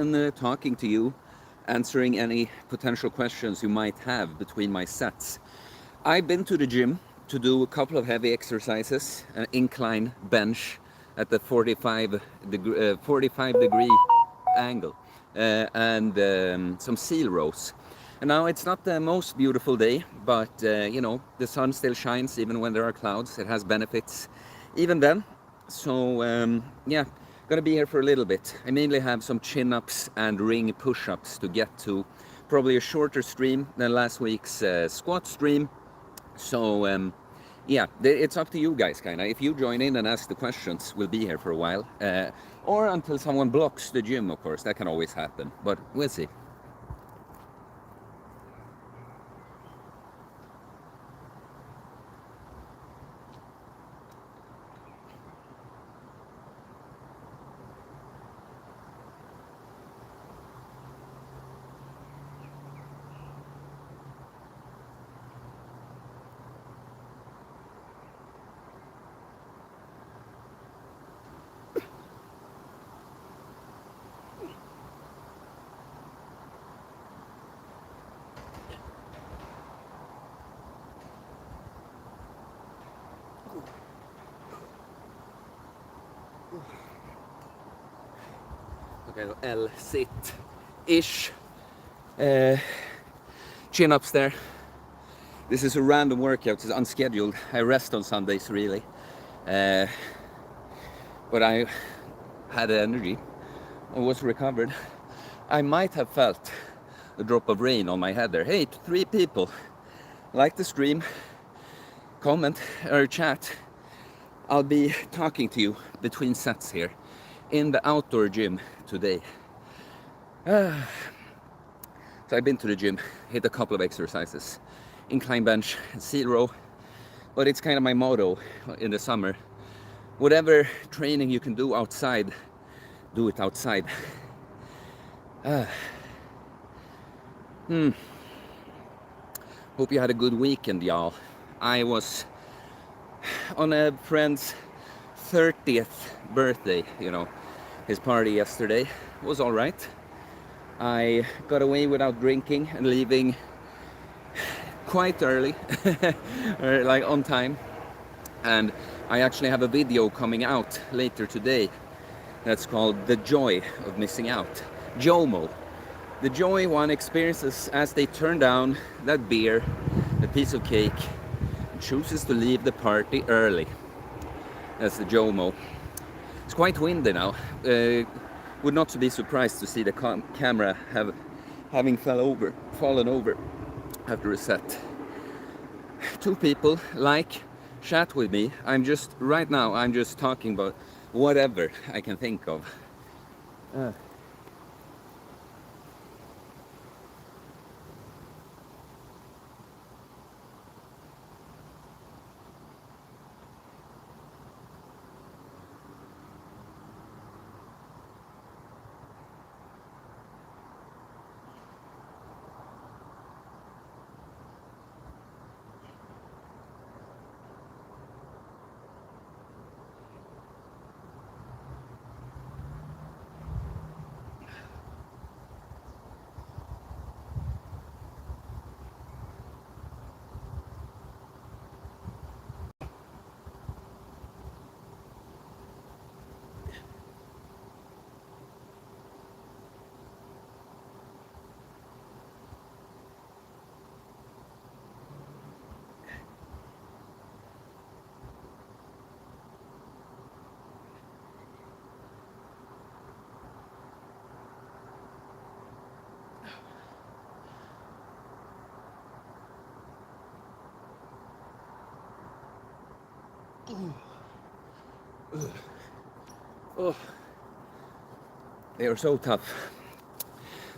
and talking to you, answering any potential questions you might have between my sets. I've been to the gym to do a couple of heavy exercises, an incline bench at the 45 degree angle, and some seal rows. And now it's not the most beautiful day, but the sun still shines even when there are clouds. It has benefits even then. So yeah, gonna be here for a little bit. I mainly have some chin-ups and ring push-ups to get to. Probably a shorter stream than last week's squat stream. So yeah, it's up to you guys, kinda. If you join in and ask the questions, we'll be here for a while. Or until someone blocks the gym, of course. That can always happen, but we'll see. Okay, L sit-ish. Chin ups there. This is a random workout, it's unscheduled. I rest on Sundays really. But I had energy. I was recovered. I might have felt a drop of rain on my head there. Hey, 3 people. Like the stream, comment or chat. I'll be talking to you between sets here in the outdoor gym today. So I've been to the gym, hit a couple of exercises, incline bench, seal row, but it's kind of my motto in the summer. Whatever training you can do outside, do it outside. Hope you had a good weekend, y'all. I was on a friend's 30th birthday, his party yesterday. It was all right. I got away without drinking and leaving quite early, or like on time. And I actually have a video coming out later today that's called The Joy of Missing Out. JOMO. The joy one experiences as they turn down that beer, that piece of cake, and chooses to leave the party early. That's the JOMO. It's quite windy now. Would not be surprised to see the camera having fallen over after a set. 2 people chat with me. Right now I'm just talking about whatever I can think of. Oh, they are so tough.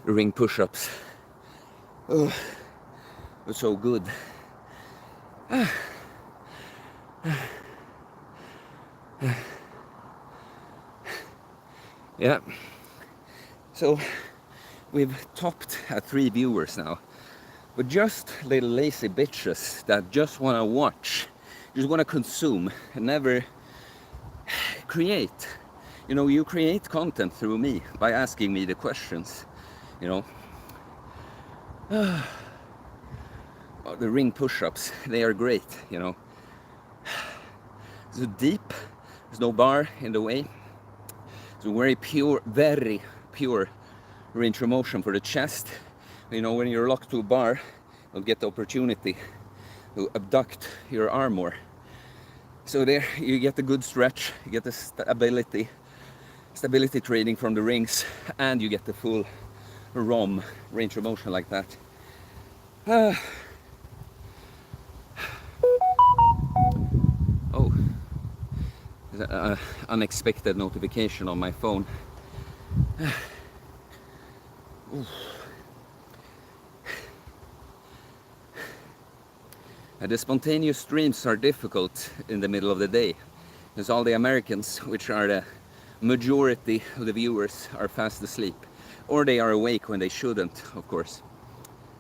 The ring push-ups. Oh, they're so good. Yeah. So we've topped at 3 viewers now. But just little lazy bitches that just want to watch, just want to consume and never create. You know, you create content through me by asking me the questions, you know. Oh, the ring push-ups, they are great, you know. It's deep, there's no bar in the way. It's a very pure range of motion for the chest. You know, when you're locked to a bar, you'll get the opportunity to abduct your arm more. So there you get the good stretch, you get the stability training from the rings, and you get the full ROM, range of motion, like that. Oh, there's an unexpected notification on my phone. The spontaneous streams are difficult in the middle of the day, because all the Americans, which are the majority of the viewers, are fast asleep, or they are awake when they shouldn't, of course.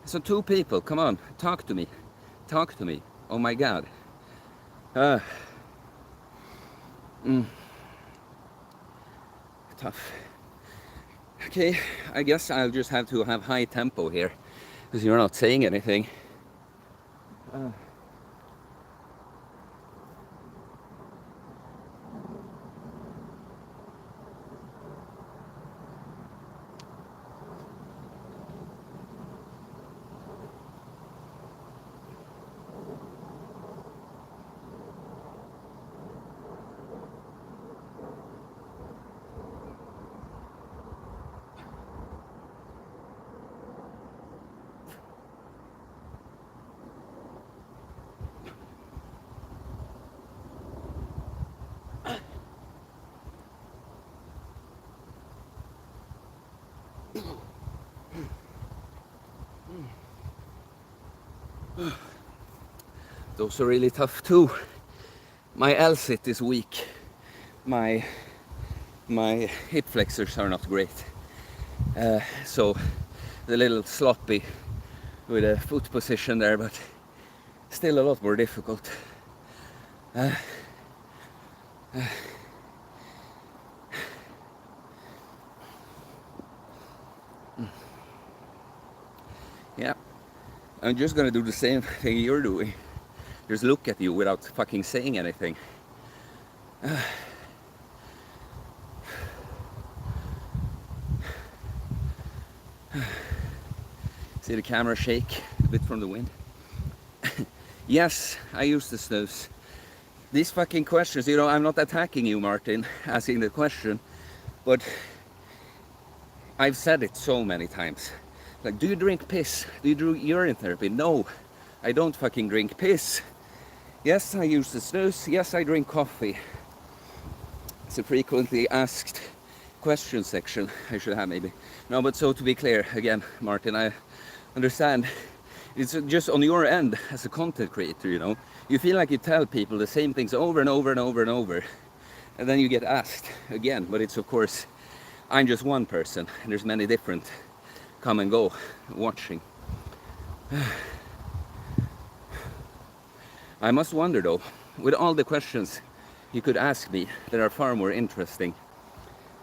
So 2 people, come on, talk to me, oh my god. Tough. Okay, I guess I'll just have to have high tempo here, because you're not saying anything. Those are really tough too. My L-sit is weak. My hip flexors are not great. So a little sloppy with a foot position there, but still a lot more difficult. Yeah, I'm just gonna do the same thing you're doing. Just look at you without fucking saying anything. See the camera shake a bit from the wind? Yes, I use the snooze. These fucking questions, you know, I'm not attacking you, Martin, asking the question, but I've said it so many times. Like, do you drink piss? Do you do urine therapy? No, I don't fucking drink piss. Yes, I use the snooze. Yes, I drink coffee. It's a frequently asked question section I should have, maybe. No, but so to be clear, again, Martin, I understand. It's just on your end as a content creator, you know. You feel like you tell people the same things over and over and over and over, and then you get asked again. But it's, of course, I'm just one person, and there's many different come and go watching. I must wonder though, with all the questions you could ask me that are far more interesting,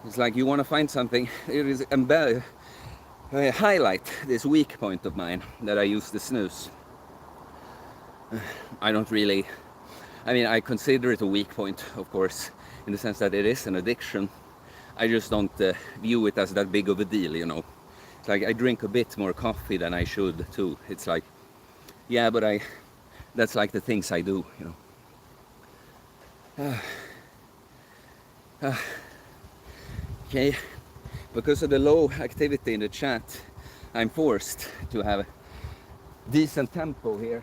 it's like you want to find something, it is highlight this weak point of mine that I use the snooze. I don't really, I mean, I consider it a weak point, of course, in the sense that it is an addiction. I just don't view it as that big of a deal, you know. It's like I drink a bit more coffee than I should too. It's like, yeah, but that's like the things I do, you know. Okay, because of the low activity in the chat, I'm forced to have a decent tempo here.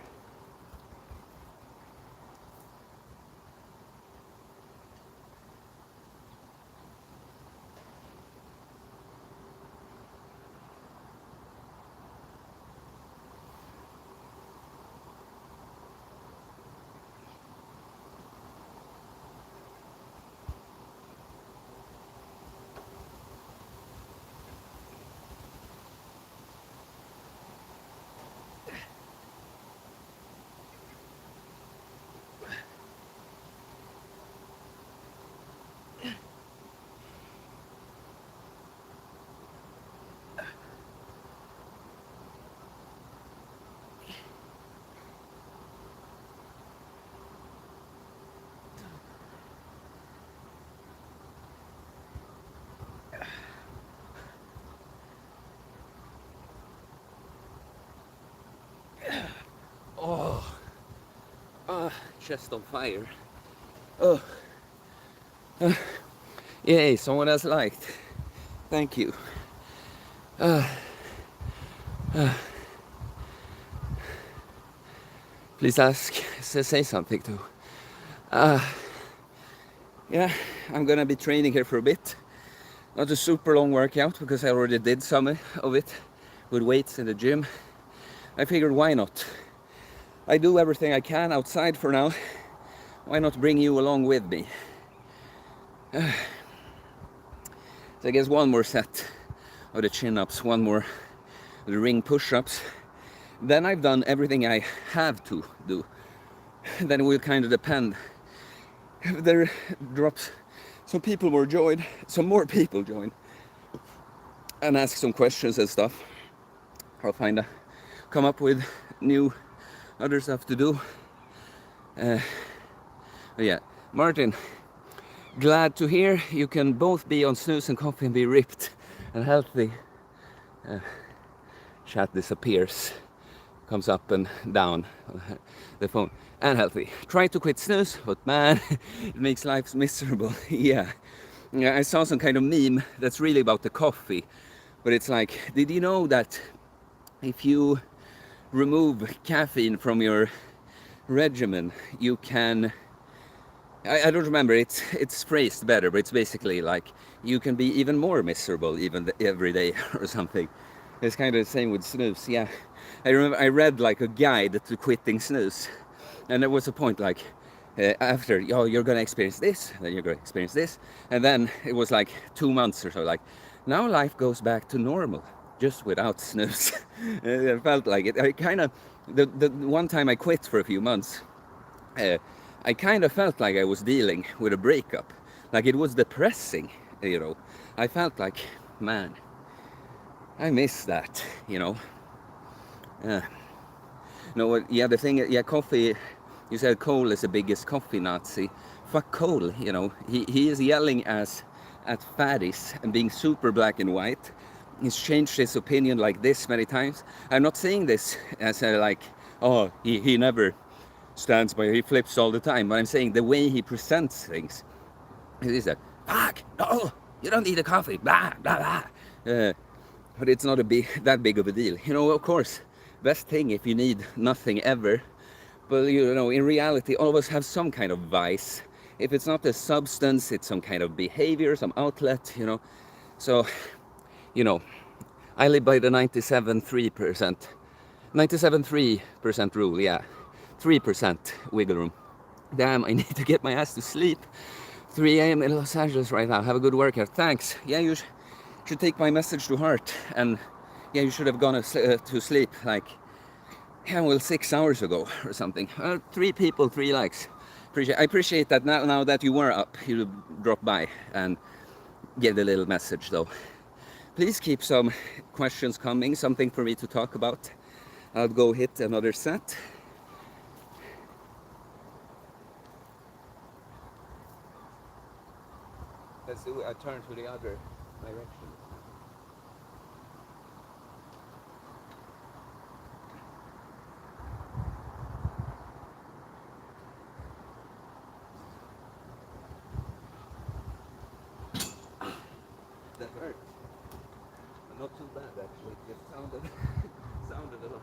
chest on fire. Oh, yay! Someone else liked. Thank you. Please say something too. Yeah, I'm gonna be training here for a bit. Not a super long workout because I already did some of it with weights in the gym. I figured why not? I do everything I can outside for now. Why not bring you along with me? So I guess one more set of the chin-ups, one more of the ring push-ups. Then I've done everything I have to do. Then it will kind of depend. If there drops, some more people join and ask some questions and stuff. I'll come up with new other stuff to do. But yeah, Martin, glad to hear you can both be on snooze and coffee and be ripped and healthy. Chat disappears, comes up and down the phone. And healthy. Try to quit snooze, but man, it makes life miserable. Yeah, I saw some kind of meme that's really about the coffee, but it's like, did you know that if you remove caffeine from your regimen, you can, I don't remember, it's phrased better, but it's basically like you can be even more miserable even every day or something. It's kind of the same with snooze. Yeah, I remember I read like a guide to quitting snooze, and there was a point like after, oh, you're gonna experience this, then you're gonna experience this, and then it was like 2 months or so, like now life goes back to normal just without snooze. It felt like it. I kind of, the one time I quit for a few months, I kind of felt like I was dealing with a breakup. Like it was depressing, you know. I felt like, man, I miss that, you know. No, yeah, the thing, yeah, coffee, you said Cole is the biggest coffee Nazi. Fuck Cole, you know. He is yelling at fatties and being super black and white. He's changed his opinion like this many times. I'm not saying this as a like, oh, he never stands by, he flips all the time. But I'm saying the way he presents things. He said, fuck, no, you don't need a coffee, blah, blah, blah. But it's not that big of a deal. You know, of course, best thing if you need nothing ever. But you know, in reality, all of us have some kind of vice. If it's not a substance, it's some kind of behavior, some outlet, you know. So, you know, I live by the 97.3% rule, yeah. 3% wiggle room. Damn, I need to get my ass to sleep. 3 a.m. in Los Angeles right now. Have a good workout. Thanks. Yeah, you should take my message to heart. And yeah, you should have gone to sleep like, yeah, well, 6 hours ago or something. 3 people, 3 likes. I appreciate that now that you were up, you dropped by and gave a little message though. Please keep some questions coming, something for me to talk about. I'll go hit another set. Let's do a turn to the other direction. That hurt. Not too bad actually. It just sounded a lot.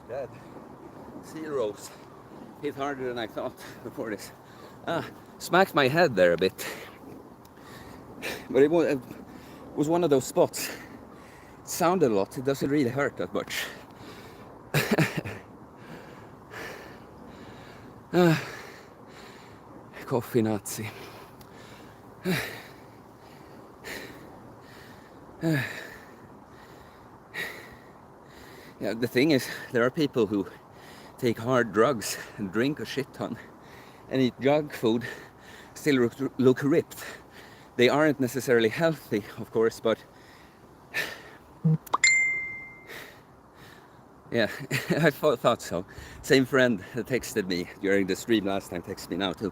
Dead. Zeros. Hit harder than I thought before this. Smacked my head there a bit. But it was one of those spots. It sounded a lot. It doesn't really hurt that much. Coffee Nazi. Yeah, the thing is, there are people who take hard drugs and drink a shit ton and eat junk food, still look ripped. They aren't necessarily healthy, of course, but Yeah, I thought so. Same friend that texted me during the stream last time texted me now too.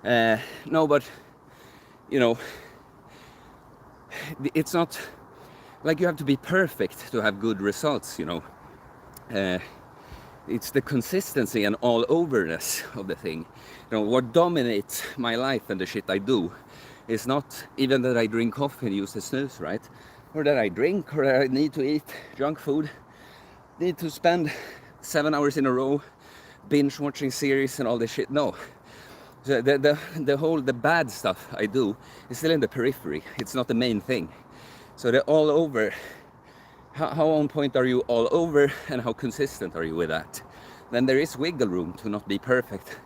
No, but you know, it's not like you have to be perfect to have good results. It's the consistency and all overness of the thing. What dominates my life and the shit I do is not even that I drink coffee and use the snooze, right? Or that I drink, or that I need to eat junk food, need to spend 7 hours in a row binge watching series and all this shit. No. So the bad stuff I do is still in the periphery. It's not the main thing. So they're all over. How on point are you all over, and how consistent are you with that? Then there is wiggle room to not be perfect,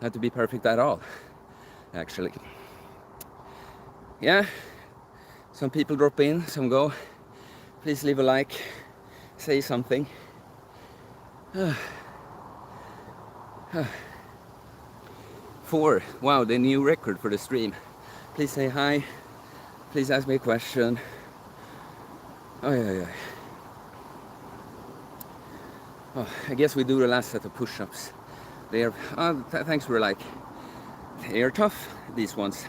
not to be perfect at all, actually. Yeah, some people drop in, some go. Please leave a like, say something. 4, wow, the new record for the stream. Please say hi, please ask me a question. Oh, yeah. Oh, I guess we do the last set of push-ups. They are, thanks for like, they are tough, these ones.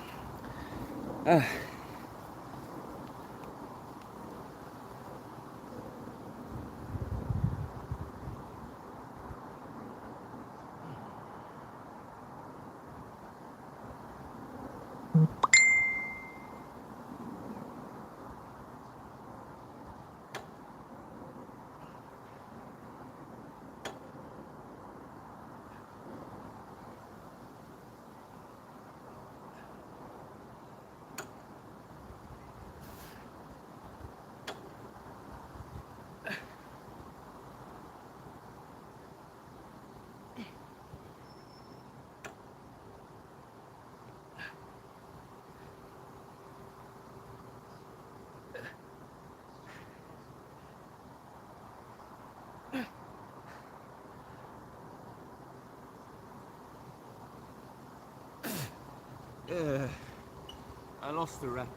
I lost the rep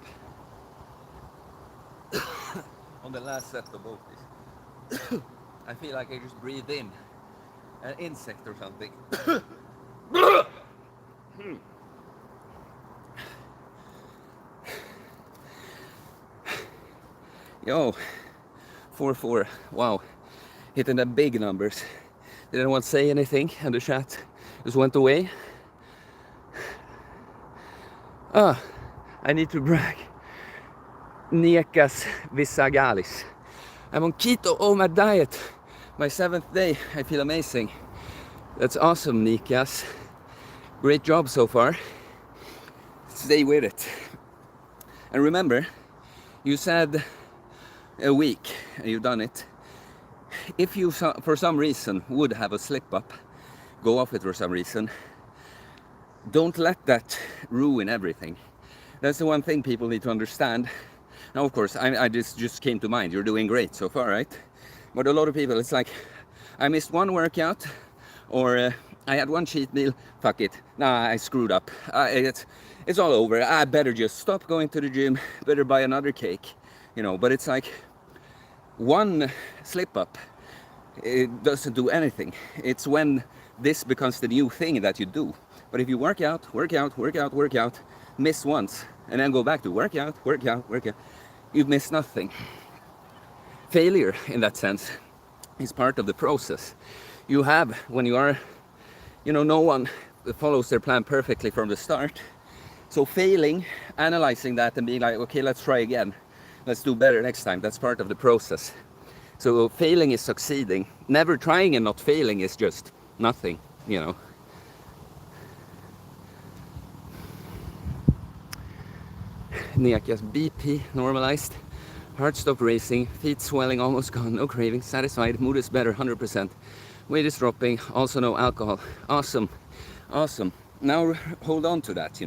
on the last set of both these. I feel like I just breathed in an insect or something. Yo, 4-4, wow, hitting the big numbers. Did anyone say anything and the chat just went away? I need to brag. Niekas Visagalis. I'm on keto, my diet. My 7th day, I feel amazing. That's awesome, Nikas. Great job so far. Stay with it. And remember, you said a week, and you've done it. If you, for some reason, would have a slip up, go off it for some reason, don't let that ruin everything. That's the one thing people need to understand. Now, of course, I just came to mind. You're doing great so far, right? But a lot of people, it's like, I missed one workout, or I had one cheat meal. Fuck it. Nah, I screwed up. It's all over. I better just stop going to the gym. Better buy another cake. But it's like, one slip up, it doesn't do anything. It's when this becomes the new thing that you do. But if you work out, miss once, and then go back to work out, you've missed nothing. Failure, in that sense, is part of the process. You have, when you are, no one follows their plan perfectly from the start. So failing, analyzing that and being like, okay, let's try again. Let's do better next time. That's part of the process. So failing is succeeding. Never trying and not failing is just nothing, Niakia's BP normalized, heart stopped racing, feet swelling almost gone, no craving, satisfied, mood is better 100%, weight is dropping, also no alcohol. Awesome. Now hold on to that,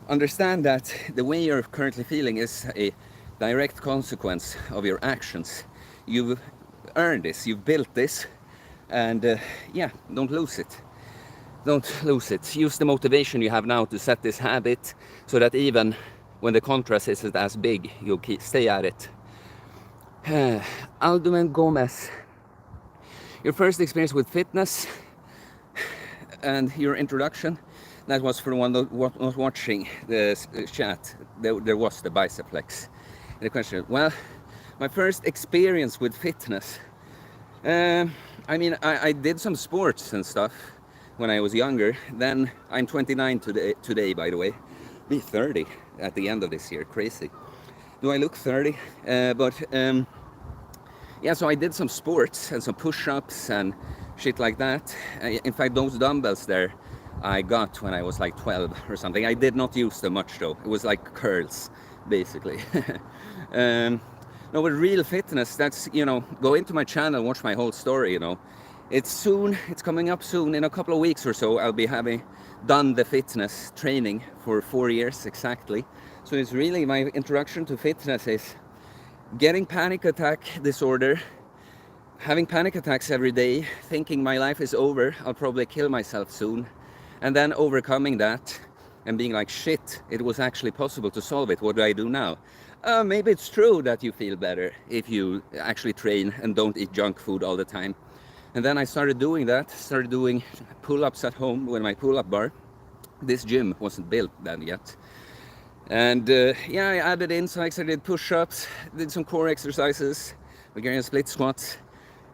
Understand that the way you're currently feeling is a direct consequence of your actions. You've earned this, you've built this, and don't lose it. Don't lose it. Use the motivation you have now to set this habit so that even when the contrast isn't as big, you'll stay at it. Aldumen Gomez, your first experience with fitness and your introduction. That was for the one that was not watching the chat. There was the bicep flex. The question, well, my first experience with fitness. I mean, I did some sports and stuff when I was younger. Then I'm 29 today, by the way. Be 30 at the end of this year. Crazy. Do I look 30? Yeah, so I did some sports and some push-ups and shit like that. In fact, those dumbbells there I got when I was like 12 or something. I did not use them much though. It was like curls, basically. No, with real fitness, that's, you know, go into my channel, watch my whole story, you know. It's coming up soon. In a couple of weeks or so, I'll be having done the fitness training for 4 years exactly. So it's really my introduction to fitness is getting panic attack disorder, having panic attacks every day, thinking my life is over, I'll probably kill myself soon, and then overcoming that and being like, shit, it was actually possible to solve it. What do I do now? Maybe it's true that you feel better if you actually train and don't eat junk food all the time. And then I started doing that, started doing pull-ups at home with my pull-up bar. This gym wasn't built then yet. And yeah, I added in, so I did push-ups, did some core exercises, Bulgarian split squats.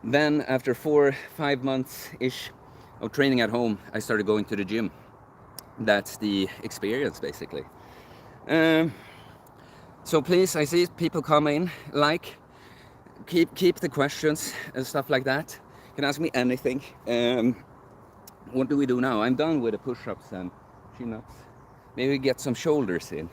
Then after 4-5 months-ish of training at home, I started going to the gym. That's the experience, basically. So please, I see people come in, keep the questions and stuff like that. You can ask me anything. What do we do now? I'm done with the push-ups and chin-ups. Maybe get some shoulders in.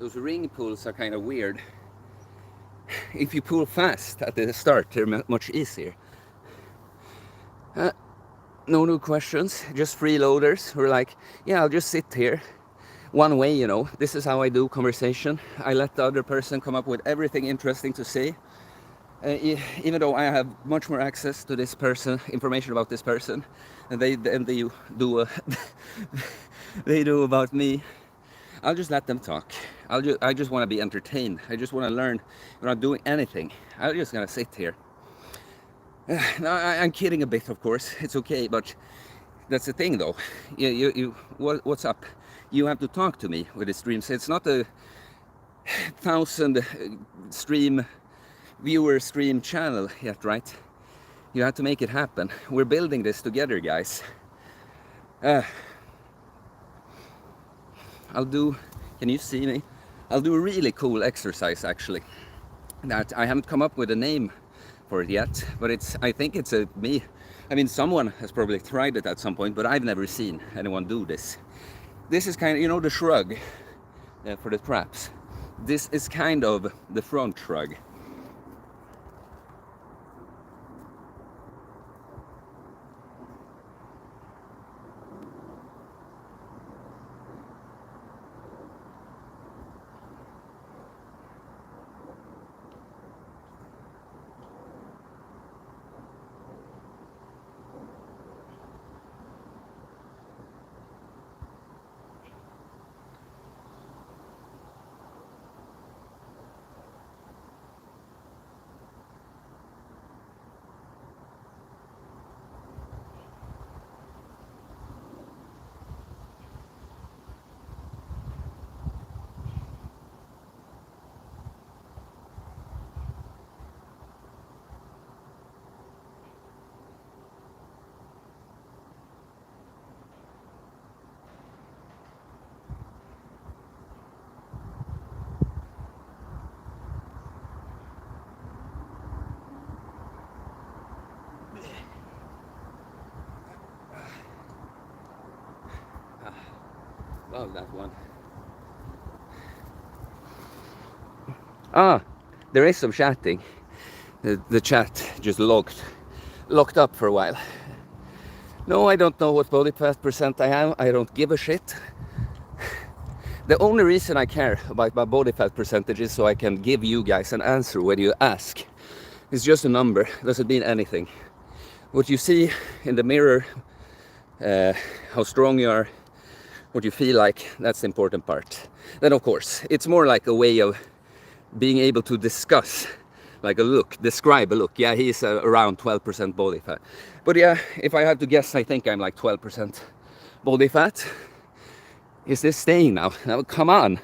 Those ring pulls are kind of weird. If you pull fast at the start, they're much easier. No new questions, just freeloaders who are like, yeah, I'll just sit here. One way, you know, this is how I do conversation. I let the other person come up with everything interesting to say. Even though I have much more access to this person, information about this person, and they do they do about me. I'll just let them talk. I just want to be entertained. I just want to learn. We're not doing anything. I'm just gonna sit here. No, I'm kidding a bit, of course. It's okay, but that's the thing, though. What's up? You have to talk to me with the streams. It's not a 1,000 viewer stream channel yet, right? You have to make it happen. We're building this together, guys. Can you see me? I'll do a really cool exercise, actually, that I haven't come up with a name for it yet, but I think it's me. I mean, someone has probably tried it at some point, but I've never seen anyone do this. This is kind of, you know, the shrug for the traps. This is kind of the front shrug. above that one. Ah, there is some chatting. The chat just locked up for a while. No, I don't know what body fat percent I am. I don't give a shit. The only reason I care about my body fat percentage is so I can give you guys an answer when you ask. It's just a number, doesn't mean anything. What you see in the mirror, how strong you are, what you feel like, that's the important part. Then of course, it's more like a way of being able to discuss, like a look, describe a look. Yeah, he's around 12% body fat. But yeah, if I have to guess, I think I'm like 12% body fat. Is this staying now? Now, come on.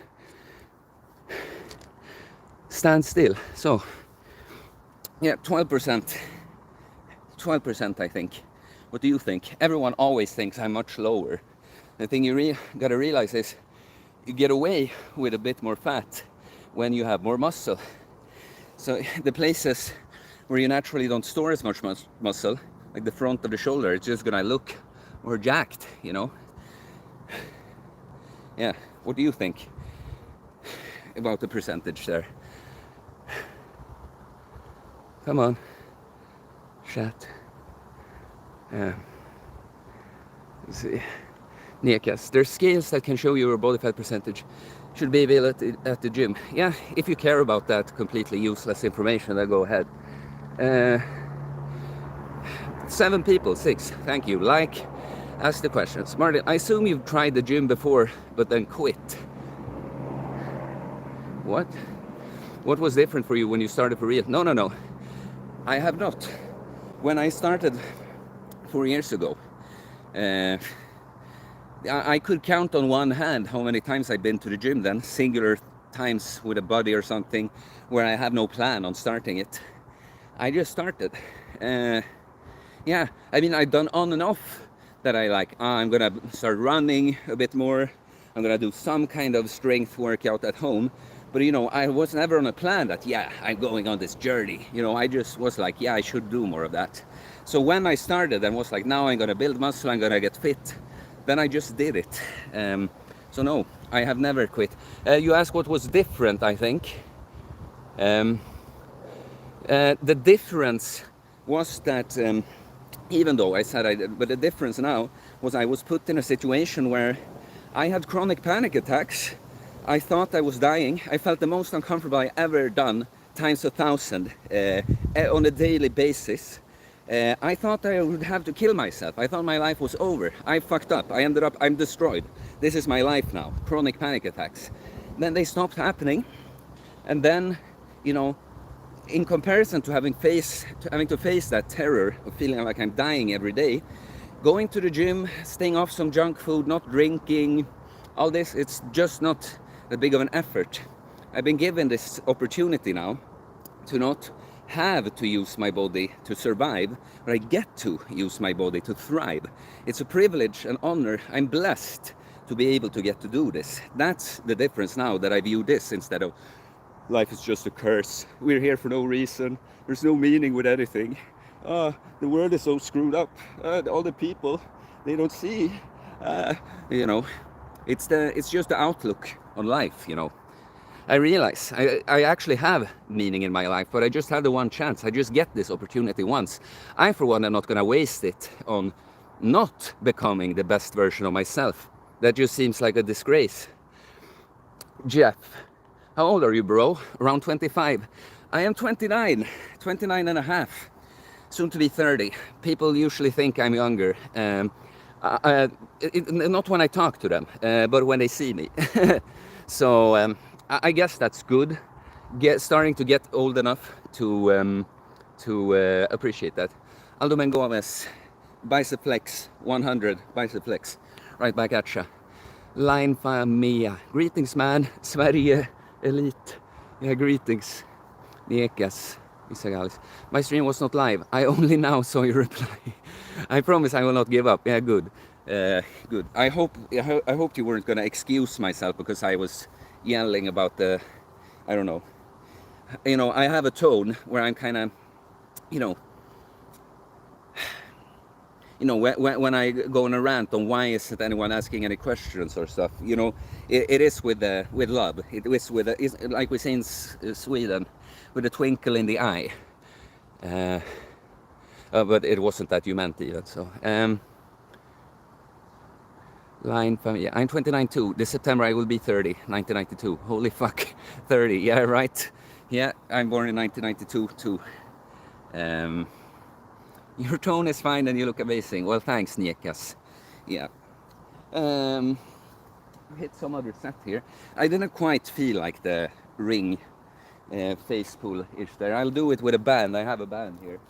Stand still. So, yeah, 12%. 12%, I think. What do you think? Everyone always thinks I'm much lower. The thing you gotta realize is you get away with a bit more fat when you have more muscle. So the places where you naturally don't store as much muscle, like the front of the shoulder, it's just gonna look more jacked, you know? Yeah, what do you think about the percentage there? Come on, chat. Let's see. Nekas, there's scales that can show you your body fat percentage. Should be available at the gym. Yeah, if you care about that completely useless information, then go ahead. 7 people, 6, thank you. Like, ask the questions. Martin, I assume you've tried the gym before, but then quit. What? What was different for you when you started for real? No. I have not. When I started 4 years ago, I could count on one hand how many times I've been to the gym then, singular times with a buddy or something, where I have no plan on starting it. I just started. Yeah, I mean, I've done on and off that I like, I'm gonna start running a bit more, I'm gonna do some kind of strength workout at home. But you know, I was never on a plan that, yeah, I'm going on this journey. You know, I just was like, yeah, I should do more of that. So when I started and was like, now I'm gonna build muscle, I'm gonna get fit, then I just did it. So no, I have never quit. You asked what was different, I think. The difference was that, even though I said I did, but the difference now was I was put in a situation where I had chronic panic attacks. I thought I was dying. I felt the most uncomfortable I ever done, times 1,000, on a daily basis. I thought I would have to kill myself. I thought my life was over. I fucked up. I'm destroyed. This is my life now. Chronic panic attacks. Then they stopped happening. And then, you know, in comparison to having to face that terror of feeling like I'm dying every day, going to the gym, staying off some junk food, not drinking, all this, it's just not that big of an effort. I've been given this opportunity now to not have to use my body to survive, but I get to use my body to thrive. It's a privilege and honor. I'm blessed to be able to get to do this. That's the difference now, that I view this instead of life is just a curse. We're here for no reason. There's no meaning with anything. The world is so screwed up. All the people, they don't see. You know, it's just the outlook on life, you know. I realize I actually have meaning in my life, but I just have the one chance. I just get this opportunity once. I, for one, am not going to waste it on not becoming the best version of myself. That just seems like a disgrace. Jeff, how old are you, bro? Around 25. I am 29 and a half, soon to be 30. People usually think I'm younger. Not when I talk to them, but when they see me. So I guess that's good. Starting to get old enough to appreciate that. Aldo Mengoves, bicep flex, 100 bicep flex. Right back at ya. Line Mia. Greetings, man. Sverige Elite. Yeah, greetings. Nekas. Isagalis. My stream was not live. I only now saw your reply. I promise I will not give up. Yeah, good. Good. I hoped you weren't gonna excuse myself because I was yelling about the, I don't know. You know, I have a tone where I'm kind of, you know, you know, when I go on a rant on why isn't anyone asking any questions or stuff, you know, it is with love. It is with it's like we say in Sweden, with a twinkle in the eye. But it wasn't that you meant even. So line family. I'm 29 too. This September I will be 30. 1992. Holy fuck, 30. Yeah, right. Yeah, I'm born in 1992 too. Your tone is fine and you look amazing. Well, thanks, Niekas. Yeah. Hit some other set here. I didn't quite feel like the ring face pull-ish there. I'll do it with a band. I have a band here.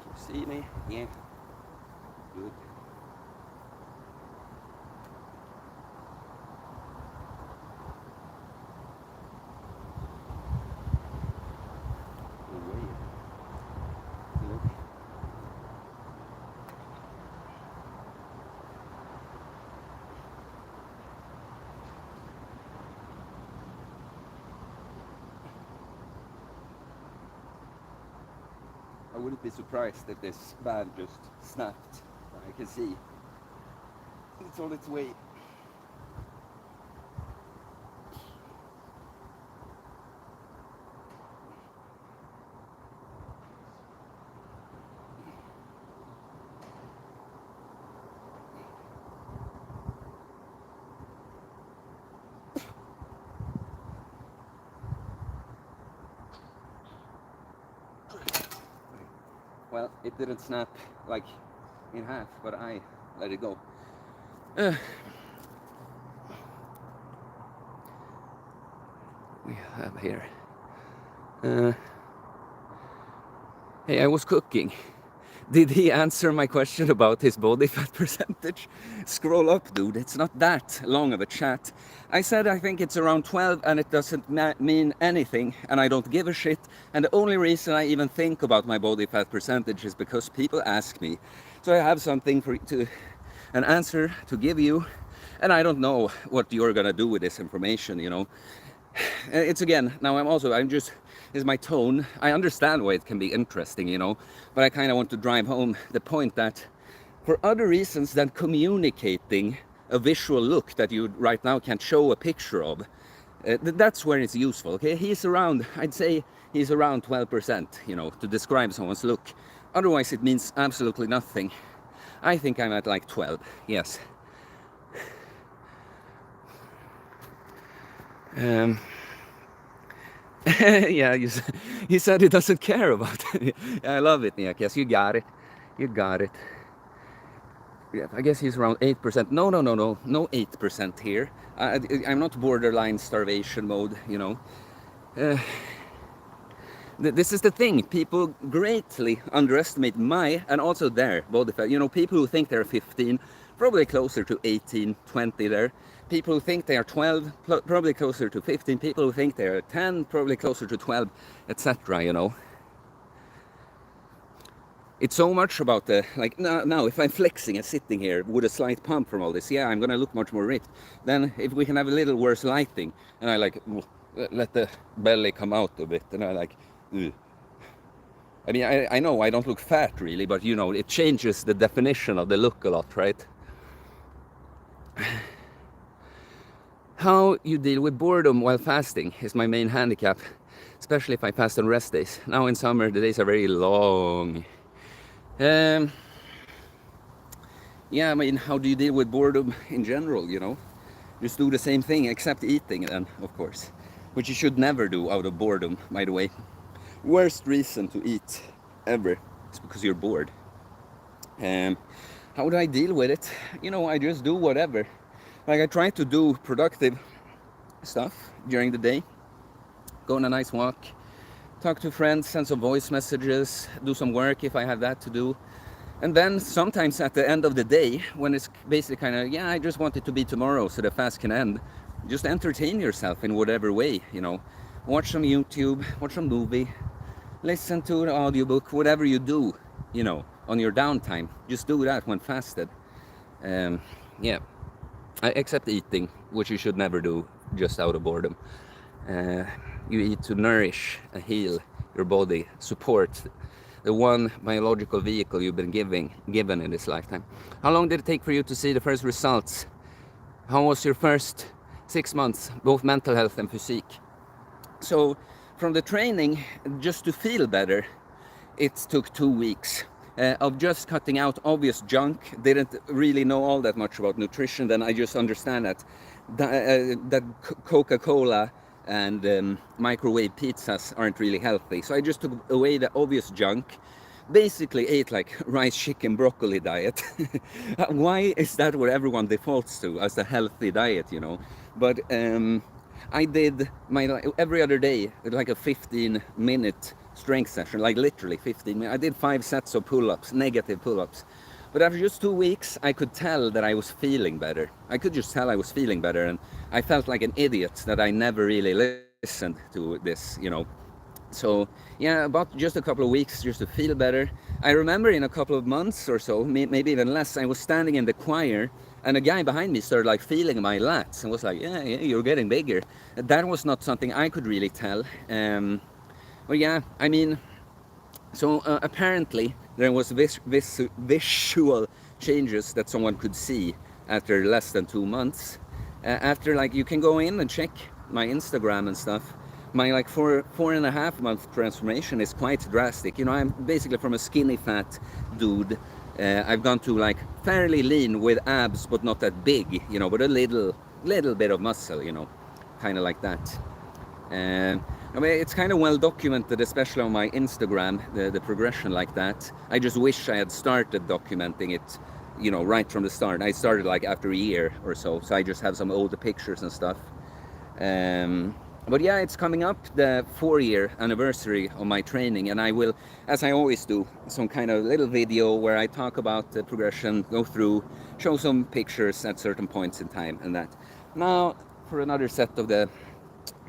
Can you see me? Yeah. Good. Look. I wouldn't be surprised if this band just snapped. I can see it's on its way. Well, it didn't snap like in half, but I let it go. We have here. Hey, I was cooking. Did he answer my question about his body fat percentage? Scroll up, dude. It's not that long of a chat. I said I think it's around 12 and it doesn't mean anything and I don't give a shit. And the only reason I even think about my body fat percentage is because people ask me. So I have something an answer to give you. And I don't know what you're gonna do with this information, you know. It's again, now I'm just, is my tone. I understand why it can be interesting, you know, but I kind of want to drive home the point that for other reasons than communicating a visual look that you right now can't show a picture of, that's where it's useful, okay? He's around, I'd say he's around 12%, you know, to describe someone's look. Otherwise it means absolutely nothing. I think I'm at like 12, yes. Yeah, he said he doesn't care about it. I love it, Nick. Yes, you got it. You got it. Yeah, I guess he's around 8%. No 8% here. I'm not borderline starvation mode, you know. This is the thing. People greatly underestimate my and also their body fat. You know, people who think they're 15, probably closer to 18, 20 there. People who think they are 12, probably closer to 15. People who think they are 10, probably closer to 12, etc. You know. It's so much about the, like, now if I'm flexing and sitting here with a slight pump from all this, yeah, I'm gonna look much more ripped. Then if we can have a little worse lighting, and I like, let the belly come out a bit, and I like, ugh. I mean, I know I don't look fat really, but you know, it changes the definition of the look a lot, right? How you deal with boredom while fasting is my main handicap, especially if I fast on rest days. Now in summer, the days are very long. Yeah, I mean, how do you deal with boredom in general, you know? Just do the same thing, except eating then, of course. Which you should never do out of boredom, by the way. Worst reason to eat, ever, is because you're bored. How do I deal with it? You know, I just do whatever. Like, I try to do productive stuff during the day. Go on a nice walk. Talk to friends, send some voice messages, do some work if I have that to do. And then sometimes at the end of the day, when it's basically kind of, yeah, I just want it to be tomorrow so the fast can end, just entertain yourself in whatever way, you know. Watch some YouTube, watch some movie, listen to an audiobook, whatever you do, you know, on your downtime. Just do that when fasted. Yeah. except eating, which you should never do just out of boredom. You eat to nourish and heal your body, support the one biological vehicle you've been given in this lifetime. How long did it take for you to see the first results? How was your first 6 months, both mental health and physique? So from the training, just to feel better, it took 2 weeks. Of just cutting out obvious junk, didn't really know all that much about nutrition, then I just understand that Coca-Cola and microwave pizzas aren't really healthy. So I just took away the obvious junk, basically ate like rice, chicken, broccoli diet. Why is that what everyone defaults to as a healthy diet, you know? But I did my every other day like a 15-minute strength session, like literally 15 minutes. I did 5 sets of pull-ups, negative pull-ups. But after just 2 weeks, I could tell that I was feeling better. I could just tell I was feeling better, and I felt like an idiot that I never really listened to this, you know. So yeah, about just a couple of weeks just to feel better. I remember in a couple of months or so, maybe even less, I was standing in the choir and a guy behind me started like feeling my lats and was like, yeah, you're getting bigger. That was not something I could really tell. Well, yeah, I mean, so apparently there was visual changes that someone could see after less than 2 months. After, like, you can go in and check my Instagram and stuff. My like 4.5 month transformation is quite drastic. You know, I'm basically from a skinny fat dude. I've gone to like fairly lean with abs, but not that big. You know, but a little bit of muscle. You know, kind of like that. I mean, it's kind of well documented, especially on my Instagram, the progression like that. I just wish I had started documenting it, you know, right from the start. I started like after a year or so, so I just have some older pictures and stuff. But yeah, it's coming up, the 4-year anniversary of my training, and I will, as I always do, some kind of little video where I talk about the progression, go through, show some pictures at certain points in time and that. Now, for another set of the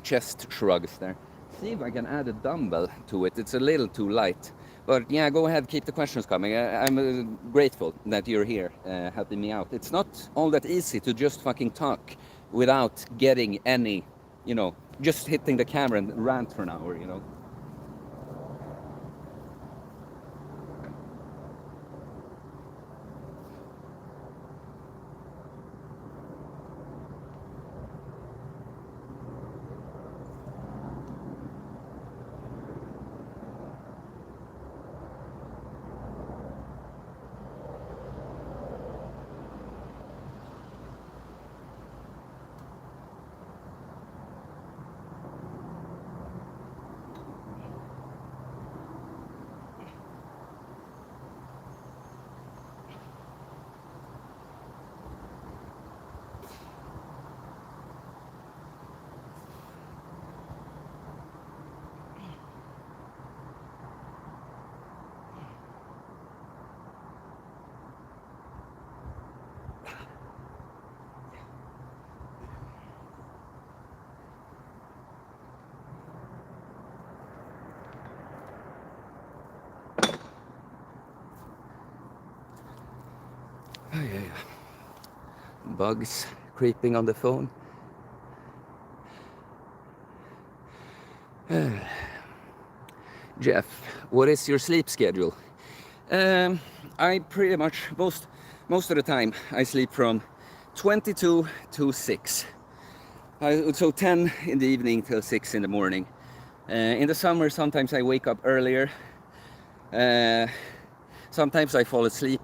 chest shrugs there. See if I can add a dumbbell to it. It's a little too light. But yeah, go ahead, keep the questions coming. I'm grateful that you're here helping me out. It's not all that easy to just fucking talk without getting any, you know, just hitting the camera and rant for an hour, you know. Oh, yeah. Bugs creeping on the phone. Jeff, what is your sleep schedule? I pretty much, most of the time, I sleep from 22 to 6. So 10 in the evening till 6 in the morning. In the summer, sometimes I wake up earlier. Sometimes I fall asleep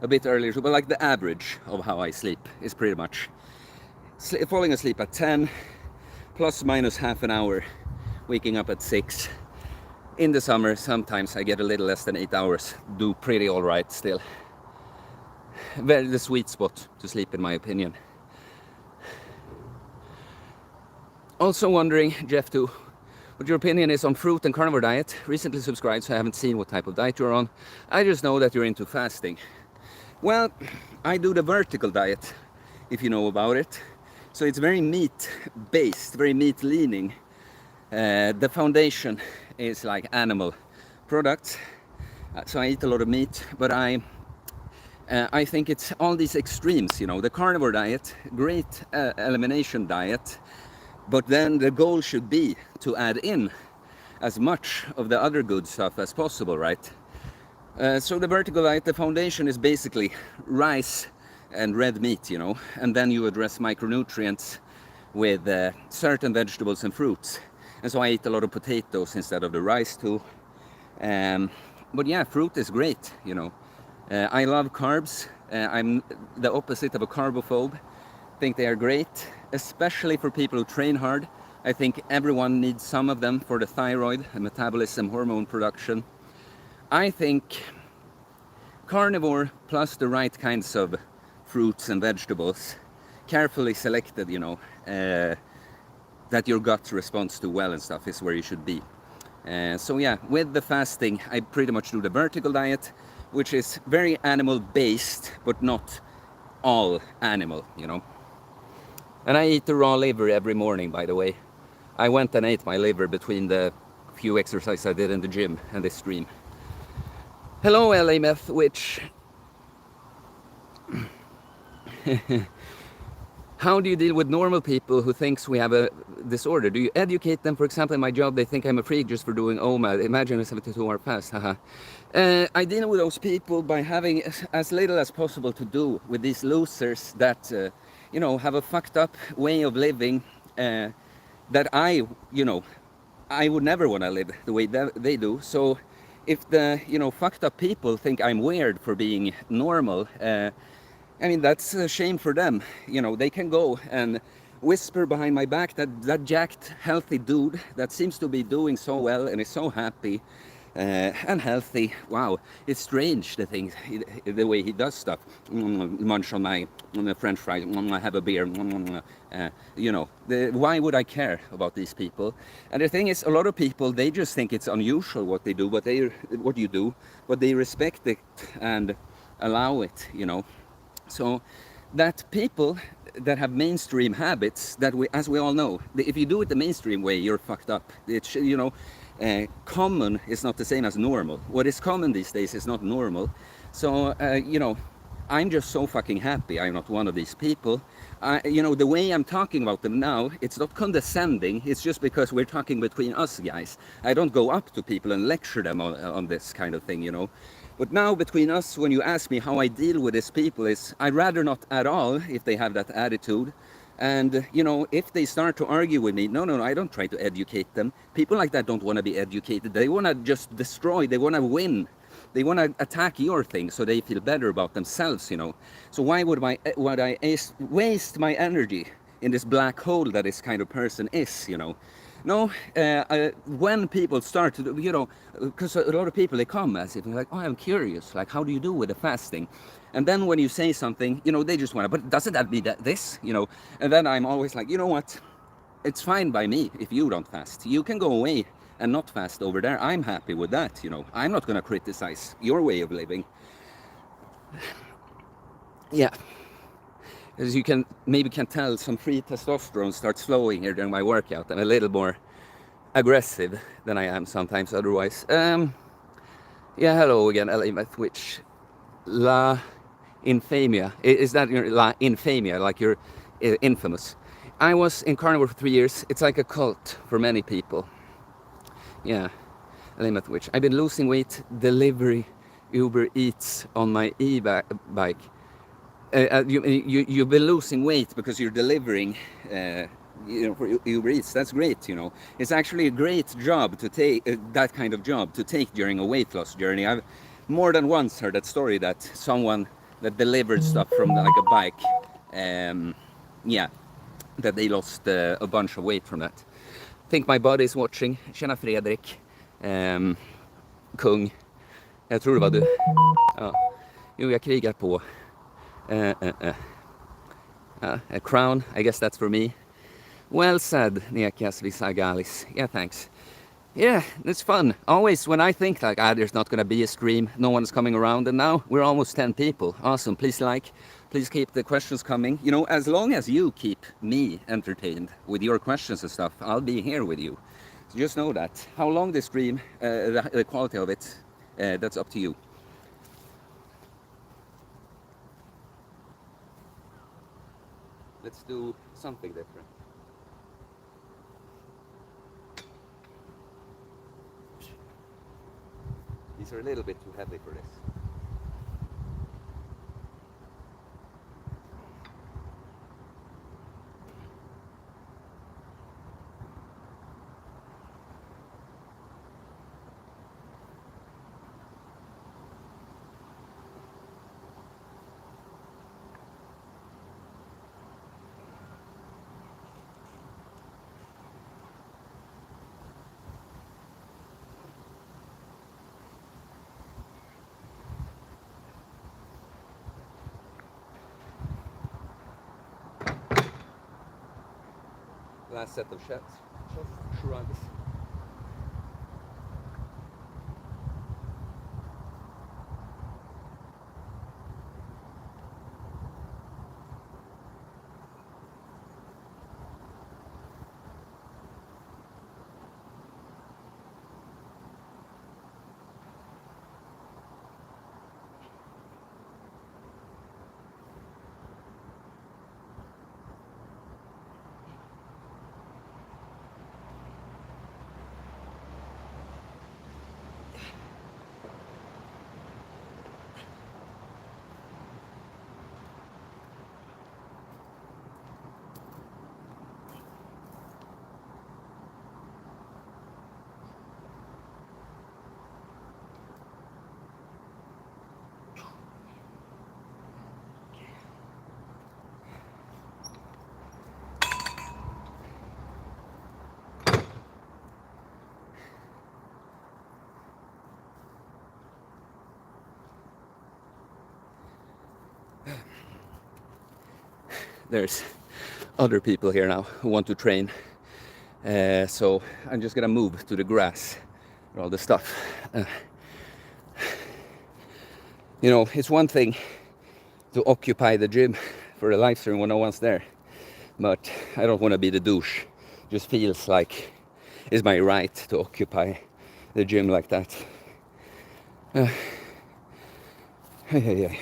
a bit earlier, but like the average of how I sleep is pretty much falling asleep at 10, plus minus half an hour, waking up at 6. In the summer, sometimes I get a little less than 8 hours, do pretty all right still. Very the sweet spot to sleep, in my opinion. Also wondering, Jeff, too, what your opinion is on fruit and carnivore diet. Recently subscribed, so I haven't seen what type of diet you're on. I just know that you're into fasting. Well, I do the vertical diet, if you know about it. So it's very meat-based, very meat-leaning. The foundation is like animal products. So I eat a lot of meat, but I think it's all these extremes, you know, the carnivore diet, great elimination diet, but then the goal should be to add in as much of the other good stuff as possible, right? So the vertical diet, the foundation is basically rice and red meat, you know, and then you address micronutrients with certain vegetables and fruits. And so I eat a lot of potatoes instead of the rice too. But yeah, fruit is great, you know. I love carbs. I'm the opposite of a carbophobe. I think they are great, especially for people who train hard. I think everyone needs some of them for the thyroid and metabolism, hormone production. I think carnivore plus the right kinds of fruits and vegetables, carefully selected, you know, that your gut responds to well and stuff, is where you should be. So yeah, with the fasting, I pretty much do the vertical diet, which is very animal based, but not all animal, you know. And I eat the raw liver every morning, by the way. I went and ate my liver between the few exercises I did in the gym and this stream. Hello, LA Meth Witch. How do you deal with normal people who thinks we have a disorder? Do you educate them? For example, in my job, they think I'm a freak just for doing OMA. Imagine a 72-hour fast, haha. I deal with those people by having as little as possible to do with these losers that, you know, have a fucked up way of living that I, you know, I would never want to live the way they do. So if the, you know, fucked up people think I'm weird for being normal, I mean, that's a shame for them. You know, they can go and whisper behind my back that that jacked, healthy dude that seems to be doing so well and is so happy and healthy. Wow, it's strange the things, the way he does stuff. Munch on my French fries. Have a beer. You know, why would I care about these people? And the thing is, a lot of people, they just think it's unusual what they do, what you do, but they respect it and allow it. You know. So that people that have mainstream habits, that we, as we all know, if you do it the mainstream way, you're fucked up. It's, you know, common is not the same as normal. What is common these days is not normal. So, you know, I'm just so fucking happy I'm not one of these people. You know, the way I'm talking about them now, it's not condescending. It's just because we're talking between us guys. I don't go up to people and lecture them on this kind of thing, you know. But now between us, when you ask me how I deal with these people, is I'd rather not at all if they have that attitude. And, you know, if they start to argue with me, no, I don't try to educate them. People like that don't want to be educated. They want to just destroy. They want to win. They want to attack your thing so they feel better about themselves, you know. So why would I waste my energy in this black hole that this kind of person is, you know? No, when people start to, you know, because a lot of people, they come as if they're like, oh, I'm curious, like, how do you do with the fasting? And then when you say something, you know, they just want to, but doesn't that mean that this, you know? And then I'm always like, you know what? It's fine by me if you don't fast. You can go away and not fast over there. I'm happy with that, you know. I'm not going to criticize your way of living. Yeah. As you can tell, some free testosterone starts flowing here during my workout. I'm a little more aggressive than I am sometimes otherwise. Yeah, hello again, LA Meth Witch. La Infamia. Is that your La Infamia, like you're infamous? I was in carnivore for 3 years. It's like a cult for many people. Yeah, LA Meth Witch. I've been losing weight, delivery, Uber Eats on my e-bike. You've been losing weight because you're delivering, you know, for Uber Eats. That's great, you know. It's actually a great job to take, that kind of job to take during a weight loss journey. I've more than once heard that story that someone that delivered stuff from like a bike, yeah, that they lost a bunch of weight from that. I think my body is watching. Tjena Fredrik, kung. Jag tror det var du. Ja. Jo, jag krigar på. A crown, I guess that's for me. Well said, Nekias Visagalis. Yeah, thanks. Yeah, it's fun. Always when I think like, there's not gonna be a stream, no one's coming around, and now we're almost 10 people. Awesome. Please like, please keep the questions coming. You know, as long as you keep me entertained with your questions and stuff, I'll be here with you. So just know that. How long the stream, the quality of it, that's up to you. Let's do something different. These are a little bit too heavy for this. Last set of shots. Just shrugs. There's other people here now who want to train. So I'm just gonna move to the grass and all the stuff. You know, it's one thing to occupy the gym for a live stream when no one's there, but I don't want to be the douche. Just feels like it's my right to occupy the gym like that. Hey.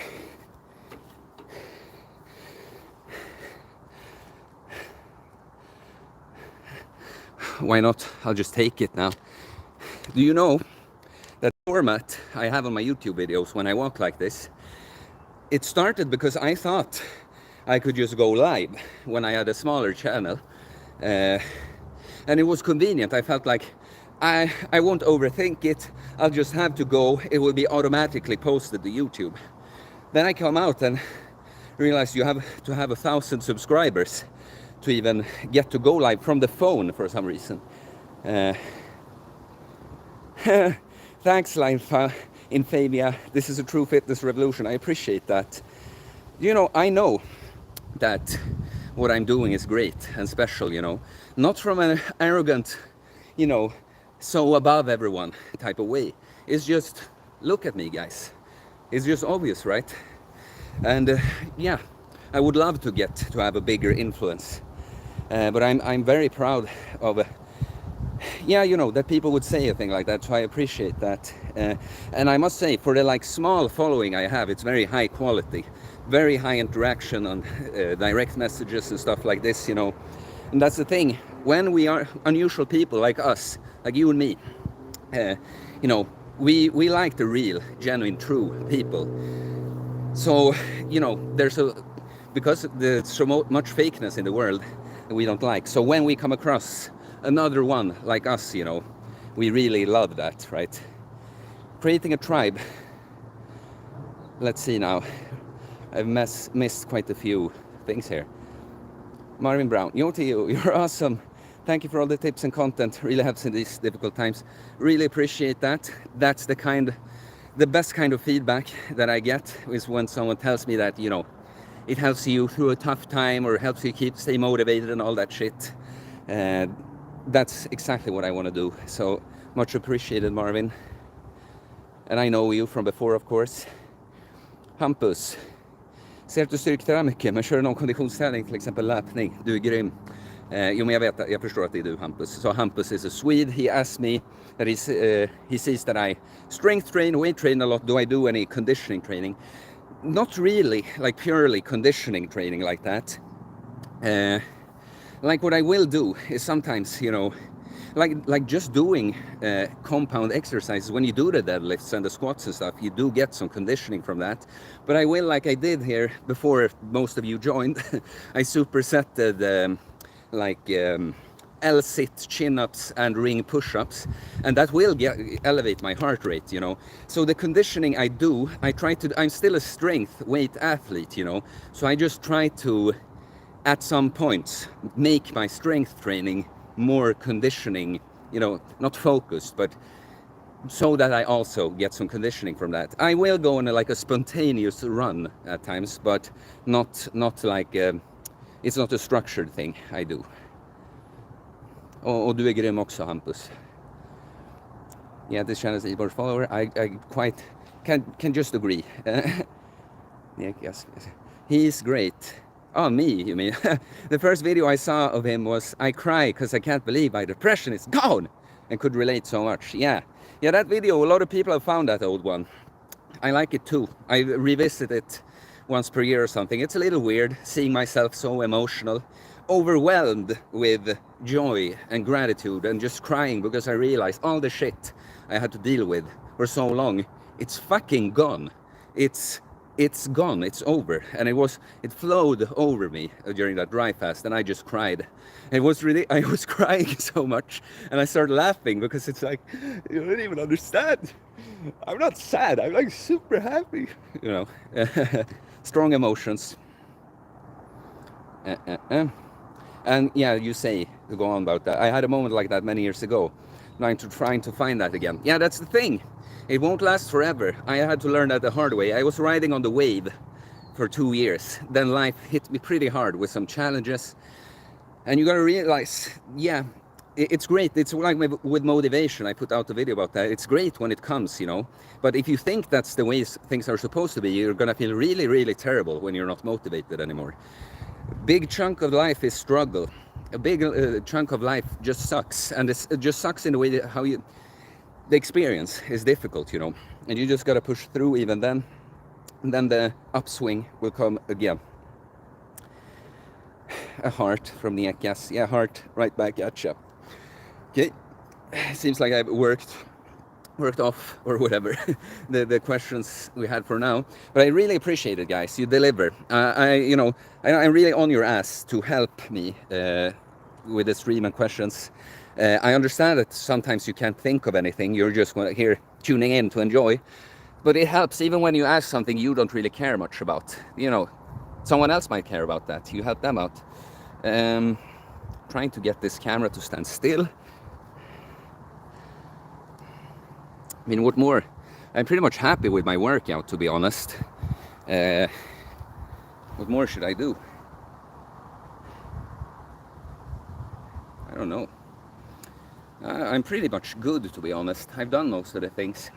Why not? I'll just take it now. Do you know that format I have on my YouTube videos when I walk like this? It started because I thought I could just go live when I had a smaller channel. And it was convenient. I felt like I won't overthink it. I'll just have to go. It will be automatically posted to YouTube. Then I come out and realize you have to have 1,000 subscribers to even get to go live from the phone for some reason. Thanks, Life in Fabia. This is a true fitness revolution. I appreciate that. You know, I know that what I'm doing is great and special, you know. Not from an arrogant, you know, so above everyone type of way. It's just, look at me, guys. It's just obvious, right? And yeah, I would love to get to have a bigger influence. But I'm very proud of, yeah, you know, that people would say a thing like that, so I appreciate that. And I must say, for the like small following I have, it's very high quality, very high interaction on direct messages and stuff like this, you know. And that's the thing, when we are unusual people like us, like you and me, you know, we like the real, genuine, true people. So, you know, because there's so much fakeness in the world that we don't like. So when we come across another one like us, you know, we really love that, right? Creating a tribe. Let's see now. I've missed quite a few things here. Marvin Brown, yo to you, you're awesome. Thank you for all the tips and content. Really helps in these difficult times. Really appreciate that. That's the best kind of feedback that I get is when someone tells me that, you know, it helps you through a tough time or helps you stay motivated and all that shit. That's exactly what I want to do. So much appreciated, Marvin. And I know you from before, of course. Hampus. Ser att du styrketränar mycket, men kör du någon konditionsträning, till exempel löpning? Du är grym. Jo, men jag förstår att det är du, Hampus. So Hampus is a Swede. He asked me that he sees that I strength train, weight train a lot. Do I do any conditioning training? Not really, like purely conditioning training like that. Uh, like what I will do is sometimes, you know, like just doing compound exercises. When you do the deadlifts and the squats and stuff, you do get some conditioning from that. But I will, like I did here before most of you joined, I supersetted L-sit chin-ups and ring push-ups, and that will elevate my heart rate, you know. So the conditioning I do, I'm still a strength weight athlete, you know, so I just try to, at some points, make my strength training more conditioning, you know, not focused, but so that I also get some conditioning from that. I will go on like a spontaneous run at times, but not like, it's not a structured thing I do. Och du är grym också, Hampus. Yeah, this channel is Ibor's follower. I quite can just agree. Yeah, yes. He's great. Oh, me, you mean? The first video I saw of him was I cry because I can't believe my depression is gone, and could relate so much. Yeah, that video, a lot of people have found that old one. I like it too. I revisit it once per year or something. It's a little weird seeing myself so emotional, overwhelmed with joy and gratitude, and just crying because I realized all the shit I had to deal with for so long, it's fucking gone. It's gone, it's over. And it flowed over me during that dry fast, and I just cried. It was really, I was crying so much, and I started laughing because it's like, you don't even understand. I'm not sad, I'm like super happy, you know. Strong emotions. And yeah, you say, to go on about that, I had a moment like that many years ago, trying to find that again. Yeah, that's the thing. It won't last forever. I had to learn that the hard way. I was riding on the wave for 2 years. Then life hit me pretty hard with some challenges. And you gotta realize, yeah, it's great. It's like with motivation. I put out a video about that. It's great when it comes, you know. But if you think that's the way things are supposed to be, you're gonna feel really, really terrible when you're not motivated anymore. Big chunk of life is struggle. A big chunk of life just sucks. And it just sucks in the way that the experience is difficult, you know, and you just gotta push through even then, and then the upswing will come again. A heart from the Ekas. Yeah, heart right back at you. Okay, seems like I've worked off, or whatever, the questions we had for now. But I really appreciate it, guys. You deliver. I'm really on your ass to help me with the stream and questions. I understand that sometimes you can't think of anything, you're just here tuning in to enjoy, but it helps even when you ask something you don't really care much about. You know, someone else might care about that, you help them out. Trying to get this camera to stand still. I mean, what more? I'm pretty much happy with my workout, to be honest. What more should I do? I don't know. I'm pretty much good, to be honest. I've done most of the things.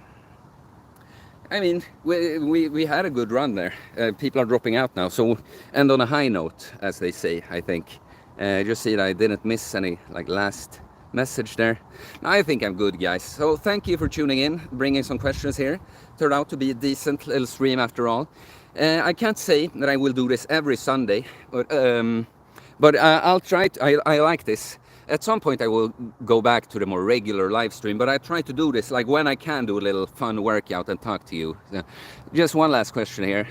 I mean, we had a good run there. People are dropping out now, so end on a high note, as they say, I think. Just see that I didn't miss any like last message there. I think I'm good, guys. So thank you for tuning in, bringing some questions here. Turned out to be a decent little stream after all. I can't say that I will do this every Sunday, but I'll try. I like this. At some point I will go back to the more regular live stream, but I try to do this like when I can do a little fun workout and talk to you. Just one last question here.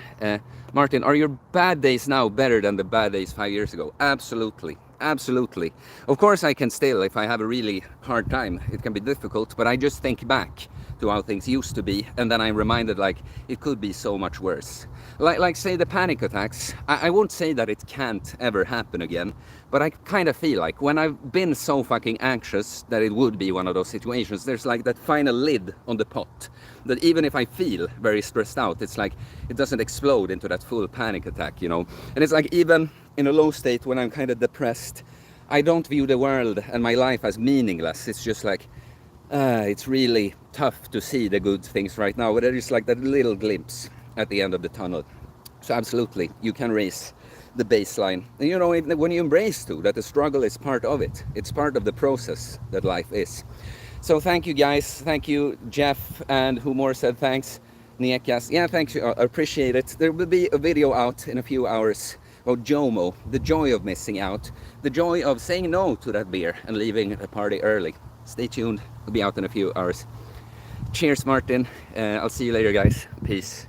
Martin, are your bad days now better than the bad days 5 years ago? Absolutely. Absolutely. Of course I can still, if I have a really hard time, it can be difficult, but I just think back to how things used to be, and then I'm reminded like it could be so much worse. Like say the panic attacks, I won't say that it can't ever happen again, but I kind of feel like when I've been so fucking anxious that it would be one of those situations, there's like that final lid on the pot, that even if I feel very stressed out, it's like it doesn't explode into that full panic attack, you know. And it's like even in a low state when I'm kind of depressed, I don't view the world and my life as meaningless. It's just like, it's really tough to see the good things right now, but there is like that little glimpse at the end of the tunnel. So absolutely, you can raise the baseline. And you know, when you embrace too, that the struggle is part of it. It's part of the process that life is. So thank you guys. Thank you, Jeff, and who more said thanks? Niekas. Yeah, thanks. I appreciate it. There will be a video out in a few hours well, JOMO, the joy of missing out, the joy of saying no to that beer and leaving the party early. Stay tuned, we'll be out in a few hours. Cheers, Martin. I'll see you later, guys. Peace.